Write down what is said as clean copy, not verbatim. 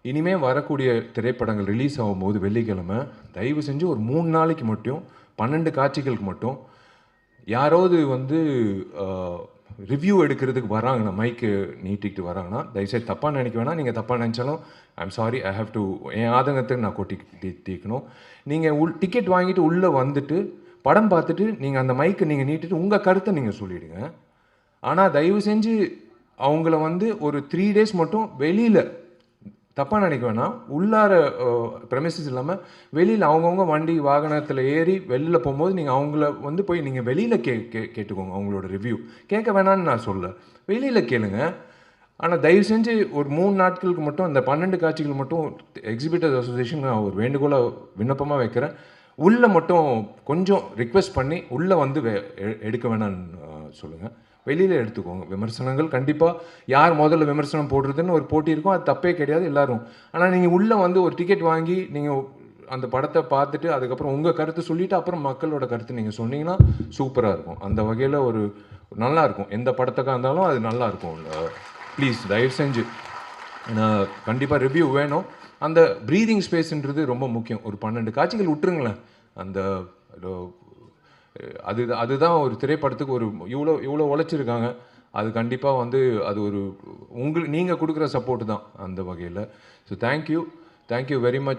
இனிமே வரக்கூடிய திரைப்படங்கள் ரிலீஸ் ஆகும்போது வெள்ளிக்கிழமை தயவு செஞ்சு ஒரு 3 நாளைக்கு மட்டும் 12 காட்சிகளுக்கு மட்டும் யாராவது வந்து ரிவ்யூ எடுக்கிறதுக்கு வராங்கன்னா, மைக்கு நீட்டிக்கிட்டு வராங்கன்னா, தயவுசெய்து தப்பாக நினைக்க வேணாம். நீங்கள் தப்பாக நினச்சாலும் I'm sorry, I have to என் ஆதங்கத்தை நான் தீர்க்கணும். நீங்கள் டிக்கெட் வாங்கிட்டு உள்ளே வந்துட்டு படம் பார்த்துட்டு நீங்கள் அந்த மைக்கை நீங்கள் நீட்டிட்டு உங்கள் கருத்தை நீங்கள் சொல்லிவிடுங்க. ஆனால் தயவு செஞ்சு அவங்கள வந்து ஒரு 3 டேஸ் மட்டும் வெளியில் தப்பாக நினைக்க வேணாம், உள்ளார ப்ரெமிசஸ் இல்லாமல் வெளியில் அவங்கவுங்க வண்டி வாகனத்தில் ஏறி வெளியில் போகும்போது நீங்கள் அவங்கள வந்து போய் நீங்கள் வெளியில் கேட்டுக்கோங்க. அவங்களோட ரிவ்யூ கேட்க வேணான்னு நான் சொல்ல, வெளியில் கேளுங்க. ஆனால் தயவு செஞ்சு ஒரு 3 நாட்களுக்கு மட்டும் அந்த 12 காட்சிகள் மட்டும் எக்ஸிபிட்டர்ஸ் அசோசியேஷன் நான் ஒரு வேண்டுகோளாக விண்ணப்பமாக வைக்கிறேன். உள்ளே மட்டும் கொஞ்சம் ரிக்வெஸ்ட் பண்ணி உள்ளே வந்து எடுக்க வேணான்னு சொல்லுங்கள். வெளியில் எடுத்துக்கோங்க. விமர்சனங்கள் கண்டிப்பாக யார் முதல்ல விமர்சனம் போடுறதுன்னு ஒரு போட்டி இருக்கும், அது தப்பே கிடையாது எல்லாரும். ஆனால் நீங்கள் உள்ளே வந்து ஒரு டிக்கெட் வாங்கி நீங்கள் அந்த படத்தை பார்த்துட்டு அதுக்கப்புறம் உங்கள் கருத்து சொல்லிவிட்டு அப்புறம் மக்களோட கருத்து நீங்கள் சொன்னீங்கன்னா சூப்பராக இருக்கும். அந்த வகையில் ஒரு நல்லாயிருக்கும். எந்த படத்துக்காக இருந்தாலும் அது நல்லாயிருக்கும். ப்ளீஸ் தயவு செஞ்சு, ஏன்னா கண்டிப்பாக ரிவ்யூ வேணும். அந்த ப்ரீதிங் ஸ்பேஸ்ன்றது ரொம்ப முக்கியம். ஒரு 12 காட்சிகள் விட்டுருங்களேன். அந்த அதுதான் ஒரு திரைப்படத்துக்கு ஒரு இவ்வளோ உழைச்சிருக்காங்க. அது கண்டிப்பாக வந்து அது ஒரு நீங்கள் கொடுக்குற சப்போர்ட் தான் அந்த வகையில். So thank you very much.